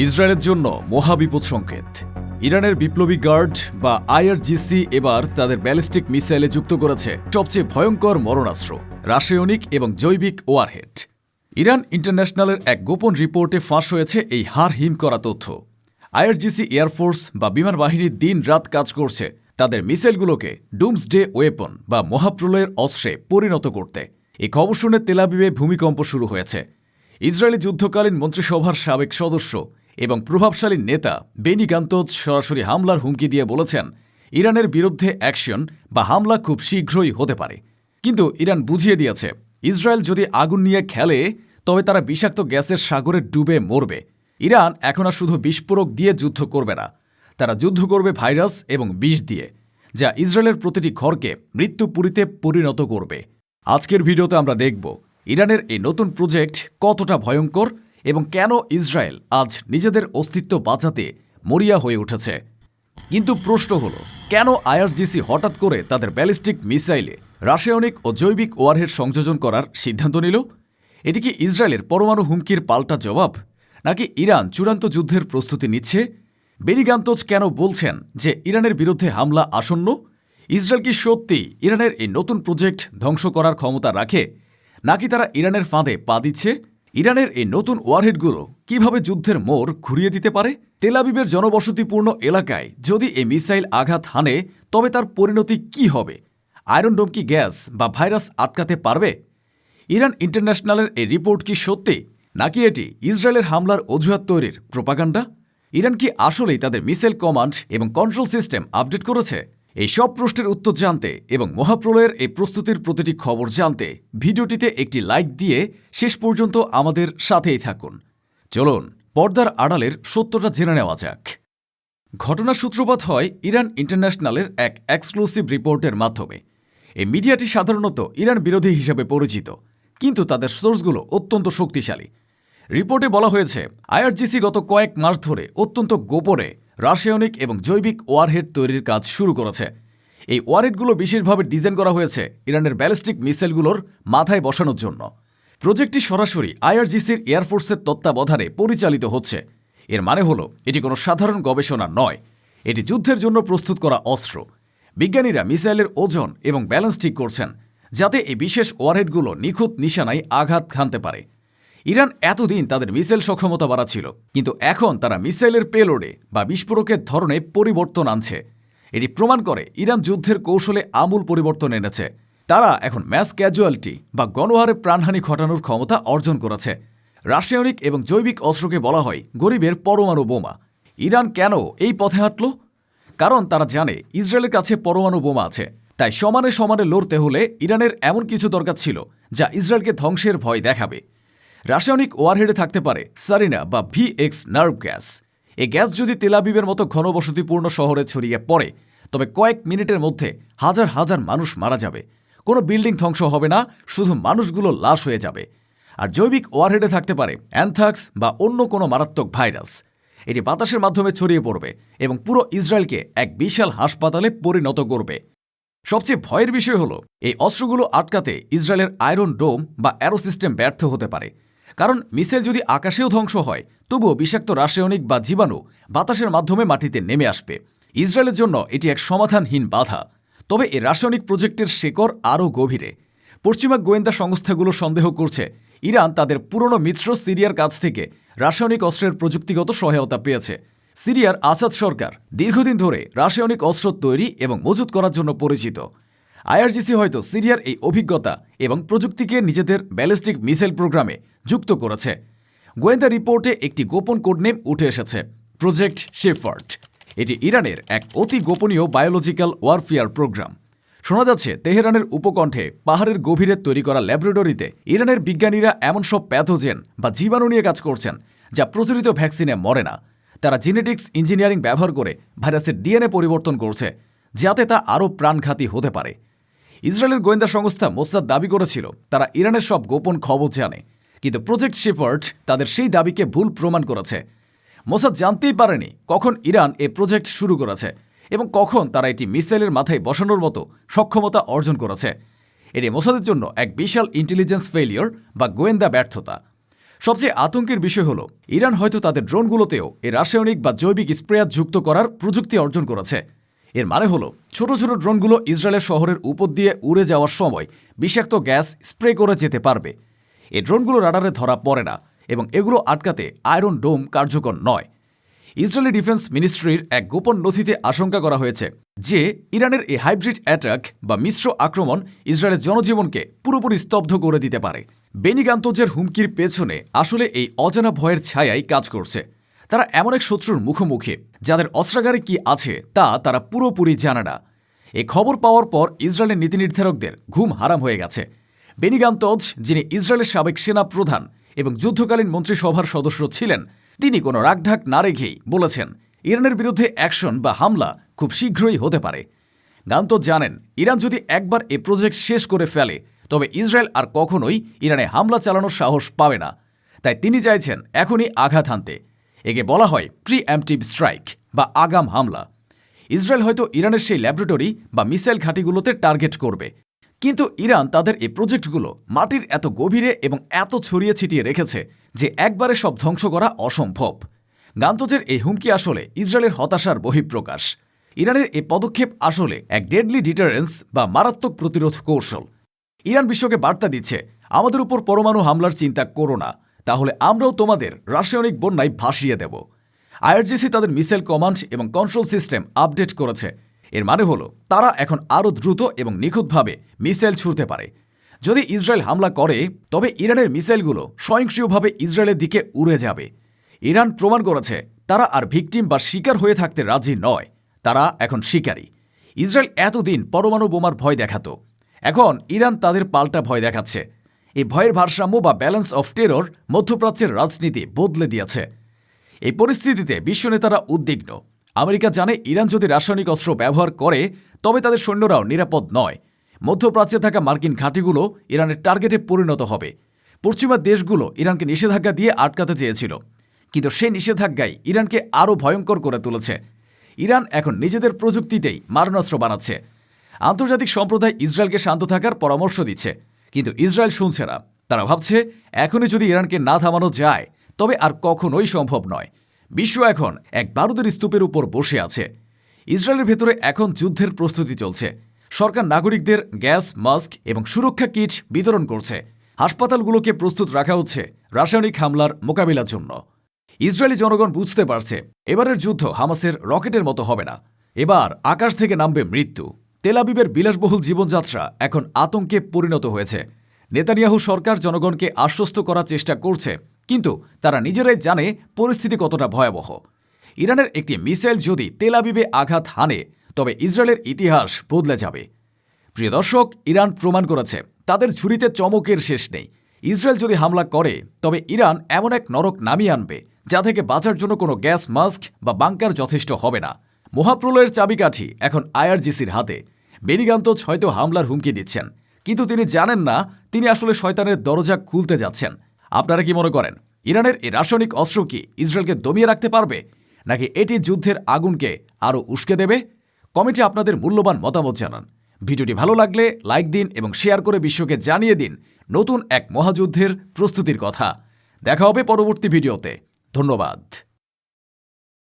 ইসরায়েলের জন্য মহাবিপদ সংকেত। ইরানের বিপ্লবী গার্ড বা আইআরজিসি এবার তাদের ব্যালিস্টিক মিসাইলে যুক্ত করেছে সবচেয়ে ভয়ঙ্কর মরণাস্ত্র, রাসায়নিক এবং জৈবিক ওয়ারহেড। ইরান ইন্টারন্যাশনালের এক গোপন রিপোর্টে ফাঁস হয়েছে এই হাড় হিম করা তথ্য। আইআরজিসি এয়ারফোর্স বা বিমান বাহিনী দিন রাত কাজ করছে তাদের মিসাইলগুলোকে ডুমসডে ওয়েপন বা মহাপ্রলয়ের অস্ত্রে পরিণত করতে। এই খবর শুনে তেল আবিবে ভূমিকম্প শুরু হয়েছে। ইসরায়েলি যুদ্ধকালীন মন্ত্রিসভার সাবেক সদস্য এবং প্রভাবশালী নেতা বেনি গান্তজ সরাসরি হামলার হুমকি দিয়ে বলেছেন, ইরানের বিরুদ্ধে অ্যাকশন বা হামলা খুব শীঘ্রই হতে পারে। কিন্তু ইরান বুঝিয়ে দিয়েছে, ইসরায়েল যদি আগুন নিয়ে খেলে তবে তারা বিষাক্ত গ্যাসের সাগরে ডুবে মরবে। ইরান এখন আর শুধু বিস্ফোরক দিয়ে যুদ্ধ করবে না, তারা যুদ্ধ করবে ভাইরাস এবং বিষ দিয়ে, যা ইসরায়েলের প্রতিটি ঘরকে মৃত্যুপুরীতে পরিণত করবে। আজকের ভিডিওতে আমরা দেখব ইরানের এই নতুন প্রজেক্ট কতটা ভয়ঙ্কর এবং কেন ইসরায়েল আজ নিজেদের অস্তিত্ব বাঁচাতে মরিয়া হয়ে উঠেছে। কিন্তু প্রশ্ন হলো, কেন আইআরজিসি হঠাৎ করে তাদের ব্যালিস্টিক মিসাইলে রাসায়নিক ও জৈবিক ওয়ারহেড সংযোজন করার সিদ্ধান্ত নিল? এটি কি ইসরায়েলের পরমাণু হুমকির পাল্টা জবাব, নাকি ইরান চূড়ান্ত যুদ্ধের প্রস্তুতি নিচ্ছে? বেনি গান্তজ কেন বলছেন যে ইরানের বিরুদ্ধে হামলা আসন্ন? ইসরায়েল কি সত্যি ইরানের এই নতুন প্রজেক্ট ধ্বংস করার ক্ষমতা রাখে, নাকি তারা ইরানের ফাঁদে পা দিচ্ছে? ইরানের এই নতুন ওয়ারহেডগুলো কিভাবে যুদ্ধের মোড় ঘুরিয়ে দিতে পারে? তেল আবিবের জনবসতিপূর্ণ এলাকায় যদি এই মিসাইল আঘাত হানে তবে তার পরিণতি কি হবে? আয়রন ডোম কি গ্যাস বা ভাইরাস আটকাতে পারবে? ইরান ইন্টারন্যাশনালের এই রিপোর্ট কি সত্যি, নাকি এটি ইসরায়েলের হামলার অজুহাত তৈরির প্রোপাগান্ডা? ইরান কি আসলেই তাদের মিসাইল কমান্ড এবং কন্ট্রোল সিস্টেম আপডেট করেছে? এই সব প্রশ্নের উত্তর জানতে এবং মহাপ্রলয়ের এই প্রস্তুতির প্রতিটি খবর জানতে ভিডিওটিতে একটি লাইক দিয়ে শেষ পর্যন্ত আমাদের সাথেই থাকুন। চলুন পর্দার আড়ালের সত্যটা জেনে নেওয়া যাক। ঘটনার সূত্রপাত হয় ইরান ইন্টারন্যাশনালের এক এক্সক্লুসিভ রিপোর্টের মাধ্যমে। এই মিডিয়াটি সাধারণত ইরান বিরোধী হিসেবে পরিচিত, কিন্তু তাদের সোর্সগুলো অত্যন্ত শক্তিশালী। রিপোর্টে বলা হয়েছে, আইআরজিসি গত কয়েক মাস ধরে অত্যন্ত গোপনে রাসায়নিক এবং জৈবিক ওয়ারহেড তৈরির কাজ শুরু করেছে। এই ওয়ারহেডগুলো বিশেষভাবে ডিজাইন করা হয়েছে ইরানের ব্যালিস্টিক মিসাইলগুলোর মাথায় বসানোর জন্য। প্রজেক্টটি সরাসরি আইআরজিসির এয়ারফোর্সের তত্ত্বাবধানে পরিচালিত হচ্ছে। এর মানে হলো, এটি কোনো সাধারণ গবেষণা নয়, এটি যুদ্ধের জন্য প্রস্তুত করা অস্ত্র। বিজ্ঞানীরা মিসাইলের ওজন এবং ব্যালেন্স ঠিক করছেন, যাতে এই বিশেষ ওয়ারহেডগুলো নিখুঁত নিশানায় আঘাত হানতে পারে। ইরান এতদিন তাদের মিসাইল সক্ষমতা বাড়াচ্ছিল, কিন্তু এখন তারা মিসাইলের পেলোডে বা বিস্ফোরকের ধরনে পরিবর্তন আনছে। এটি প্রমাণ করে ইরান যুদ্ধের কৌশলে আমূল পরিবর্তন এনেছে। তারা এখন ম্যাস ক্যাজুয়ালিটি বা গণহারে প্রাণহানি ঘটানোর ক্ষমতা অর্জন করেছে। রাসায়নিক এবং জৈবিক অস্ত্রকে বলা হয় গরিবের পরমাণু বোমা। ইরান কেন এই পথে হাঁটল? কারণ তারা জানে ইসরায়েলের কাছে পরমাণু বোমা আছে। তাই সমানে সমানে লড়তে হলে ইরানের এমন কিছু দরকার ছিল যা ইসরায়েলকে ধ্বংসের ভয় দেখাবে। রাসায়নিক ওয়ারহেডে থাকতে পারে সারিনা বা ভিএক্স নার্ভ গ্যাস। এই গ্যাস যদি তেল আবিবের মতো ঘনবসতিপূর্ণ শহরে ছড়িয়ে পড়ে তবে কয়েক মিনিটের মধ্যে হাজার হাজার মানুষ মারা যাবে। কোনো বিল্ডিং ধ্বংস হবে না, শুধু মানুষগুলো লাশ হয়ে যাবে। আর জৈবিক ওয়ারহেডে থাকতে পারে অ্যানথ্রাক্স বা অন্য কোনো মারাত্মক ভাইরাস। এটি বাতাসের মাধ্যমে ছড়িয়ে পড়বে এবং পুরো ইসরায়েলকে এক বিশাল হাসপাতালে পরিণত করবে। সবচেয়ে ভয়ের বিষয় হলো, এই অস্ত্রগুলো আটকাতে ইসরায়েলের আয়রন ডোম বা অ্যারো সিস্টেম ব্যর্থ হতে পারে। কারণ মিসাইল যদি আকাশেও ধ্বংস হয়, তবুও বিষাক্ত রাসায়নিক বা জীবাণু বাতাসের মাধ্যমে মাটিতে নেমে আসবে। ইসরায়েলের জন্য এটি এক সমাধানহীন বাধা। তবে এই রাসায়নিক প্রজেক্টের শেকড় আরও গভীরে। পশ্চিমা গোয়েন্দা সংস্থাগুলো সন্দেহ করছে ইরান তাদের পুরনো মিত্র সিরিয়ার কাছ থেকে রাসায়নিক অস্ত্রের প্রযুক্তিগত সহায়তা পেয়েছে। সিরিয়ার আসাদ সরকার দীর্ঘদিন ধরে রাসায়নিক অস্ত্র তৈরি এবং মজুত করার জন্য পরিচিত। আইআরজিসি হয়তো সিরিয়ার এই অভিজ্ঞতা এবং প্রযুক্তিকে নিজেদের ব্যালিস্টিক মিসাইল প্রোগ্রামে যুক্ত করেছে। গোয়েন্দা রিপোর্টে একটি গোপন কোডনেম উঠে এসেছে, প্রজেক্ট শেফার্ড। এটি ইরানের এক অতি গোপনীয় বায়োলজিক্যাল ওয়ারফেয়ার প্রোগ্রাম। শোনা যাচ্ছে তেহরানের উপকণ্ঠে পাহাড়ের গভীরে তৈরি করা ল্যাবরেটরিতে ইরানের বিজ্ঞানীরা এমন সব প্যাথোজেন বা জীবাণু নিয়ে কাজ করছেন যা প্রচলিত ভ্যাকসিনে মরে না। তারা জেনেটিক্স ইঞ্জিনিয়ারিং ব্যবহার করে ভাইরাসের ডিএনএ পরিবর্তন করছে, যাতে তা আরও প্রাণঘাতী হতে পারে। ইসরায়েলের গোয়েন্দা সংস্থা মোসাদ দাবি করেছিল তারা ইরানের সব গোপন খবর জানে, কিন্তু প্রজেক্ট শেফার্ড তাদের সেই দাবিকে ভুল প্রমাণ করেছে। মোসাদ জানতেই পারেনি কখন ইরান এ প্রজেক্ট শুরু করেছে এবং কখন তারা এটি মিসাইলের মাথায় বসানোর মতো সক্ষমতা অর্জন করেছে। এটি মোসাদের জন্য এক বিশাল ইন্টেলিজেন্স ফেলিয়র বা গোয়েন্দা ব্যর্থতা। সবচেয়ে আতঙ্কের বিষয় হল ইরান হয়তো তাদের ড্রোনগুলোতেও এই রাসায়নিক বা জৈবিক স্প্রেয়ার যুক্ত করার প্রযুক্তি অর্জন করেছে। এর মানে হল ছোট ছোট ড্রোনগুলো ইসরায়েলের শহরের উপর দিয়ে উড়ে যাওয়ার সময় বিষাক্ত গ্যাস স্প্রে করে যেতে পারবে। এই ড্রোনগুলো রাডারে ধরা পড়ে না এবং এগুলো আটকাতে আয়রন ডোম কার্যকর নয়। ইসরায়েলি ডিফেন্স মিনিস্ট্রির এক গোপন নথিতে আশঙ্কা করা হয়েছে যে ইরানের এই হাইব্রিড অ্যাটাক বা মিশ্র আক্রমণ ইসরায়েলের জনজীবনকে পুরোপুরি স্তব্ধ করে দিতে পারে। বেনি গান্তজের হুমকির পেছনে আসলে এই অজানা ভয়ের ছায়াই কাজ করছে। তারা এমন এক শত্রুর মুখোমুখি যাদের অস্ত্রাগারে কি আছে তা তারা পুরোপুরি জানে না। এই খবর পাওয়ার পর ইসরায়েলের নীতি নির্ধারকদের ঘুম হারাম হয়ে গেছে। বেনি গান্তজ, যিনি ইসরায়েলের সাবেক সেনা প্রধান এবং যুদ্ধকালীন মন্ত্রিসভার সদস্য ছিলেন, তিনি কোনো রাগঢাক না রেখেই বলেছেন ইরানের বিরুদ্ধে অ্যাকশন বা হামলা খুব শীঘ্রই হতে পারে। গান্তজ জানেন ইরান যদি একবার এই প্রজেক্ট শেষ করে ফেলে তবে ইসরায়েল আর কখনোই ইরানে হামলা চালানোর সাহস পাবে না। তাই তিনি চাইছেন এখনই আঘাত হানতে। একে বলা হয় প্রি-এম্পটিভ স্ট্রাইক বা আগাম হামলা। ইসরায়েল হয়তো ইরানের সেই ল্যাবরেটরি বা মিসাইল ঘাঁটিগুলোতে টার্গেট করবে, কিন্তু ইরান তাদের এই প্রজেক্টগুলো মাটির এত গভীরে এবং এত ছড়িয়ে ছিটিয়ে রেখেছে যে একবারে সব ধ্বংস করা অসম্ভব। গান্তজের এই হুমকি আসলে ইসরায়েলের হতাশার বহিঃপ্রকাশ। ইরানের এই পদক্ষেপ আসলে এক ডেডলি ডিটারেন্স বা মারাত্মক প্রতিরোধ কৌশল। ইরান বিশ্বকে বার্তা দিচ্ছে, আমাদের উপর পরমাণু হামলার চিন্তা করো না, তাহলে আমরাও তোমাদের রাসায়নিক বন্যায় ভাসিয়ে দেব। আইআরজিসি তাদের মিসাইল কমান্ড এবং কন্ট্রোল সিস্টেম আপডেট করেছে। এর মানে হলো তারা এখন আরও দ্রুত এবং নিখুঁতভাবে মিসাইল ছুড়তে পারে। যদি ইসরায়েল হামলা করে তবে ইরানের মিসাইলগুলো স্বয়ংক্রিয়ভাবে ইসরায়েলের দিকে উড়ে যাবে। ইরান প্রমাণ করেছে তারা আর ভিকটিম বা শিকার হয়ে থাকতে রাজি নয়, তারা এখন শিকারী। ইসরায়েল এতদিন পরমাণু বোমার ভয় দেখাত, এখন ইরান তাদের পাল্টা ভয় দেখাচ্ছে। এই ভয়ের ভারসাম্য বা ব্যালেন্স অফ টেরর মধ্যপ্রাচ্যের রাজনীতি বদলে দিয়েছে। এই পরিস্থিতিতে বিশ্বনেতারা উদ্বিগ্ন। আমেরিকা জানে ইরান যদি রাসায়নিক অস্ত্র ব্যবহার করে তবে তাদের সৈন্যরাও নিরাপদ নয়। মধ্যপ্রাচ্যে থাকা মার্কিন ঘাঁটিগুলো ইরানের টার্গেটে পরিণত হবে। পশ্চিমা দেশগুলো ইরানকে নিষেধাজ্ঞা দিয়ে আটকাতে চেয়েছিল, কিন্তু সেই নিষেধাজ্ঞাই ইরানকে আরও ভয়ঙ্কর করে তুলেছে। ইরান এখন নিজেদের প্রযুক্তিতেই মারণাস্ত্র বানাচ্ছে। আন্তর্জাতিক সম্প্রদায় ইসরায়েলকে শান্ত থাকার পরামর্শ দিচ্ছে, কিন্তু ইসরায়েল শুনছে না। তারা ভাবছে এখনই যদি ইরানকে না থামানো যায় তবে আর কখনোই সম্ভব নয়। বিশ্ব এখন এক বারুদের স্তূপের উপর বসে আছে। ইসরায়েলের ভেতরে এখন যুদ্ধের প্রস্তুতি চলছে। সরকার নাগরিকদের গ্যাস, মাস্ক এবং সুরক্ষা কিট বিতরণ করছে। হাসপাতালগুলোকে প্রস্তুত রাখা হচ্ছে রাসায়নিক হামলার মোকাবিলার জন্য। ইসরায়েলি জনগণ বুঝতে পারছে এবারের যুদ্ধ হামাসের রকেটের মতো হবে না। এবার আকাশ থেকে নামবে মৃত্যু। তেল আবিবের বিলাসবহুল জীবনযাত্রা এখন আতঙ্কে পরিণত হয়েছে। নেতানিয়াহু সরকার জনগণকে আশ্বস্ত করার চেষ্টা করছে, কিন্তু তারা নিজেরাই জানে পরিস্থিতি কতটা ভয়াবহ। ইরানের একটি মিসাইল যদি তেল আবিবে আঘাত হানে তবে ইসরায়েলের ইতিহাস বদলে যাবে। প্রিয় দর্শক, ইরান প্রমাণ করেছে তাদের ঝুড়িতে চমকের শেষ নেই। ইসরায়েল যদি হামলা করে তবে ইরান এমন এক নরক নামিয়ে আনবে যা থেকে বাঁচার জন্য কোনো গ্যাস মাস্ক বা বাংকার যথেষ্ট হবে না। মহাপ্রলয়ের চাবিকাঠি এখন আইআরজিসির হাতে। বেনি গান্তজ হয়তো হামলার হুমকি দিচ্ছেন, কিন্তু তিনি জানেন না তিনি আসলে শয়তানের দরজা খুলতে যাচ্ছেন। আপনারা কি মনে করেন ইরানের এই রাসায়নিক অস্ত্র কি ইসরায়েলকে দমিয়ে রাখতে পারবে, নাকি এটি যুদ্ধের আগুনকে আরও উস্কে দেবে? কমেন্টে আপনাদের মূল্যবান মতামত জানান। ভিডিওটি ভালো লাগলে লাইক দিন এবং শেয়ার করে বিশ্বকে জানিয়ে দিন নতুন এক মহাযুদ্ধের প্রস্তুতির কথা। দেখা হবে পরবর্তী ভিডিওতে। ধন্যবাদ।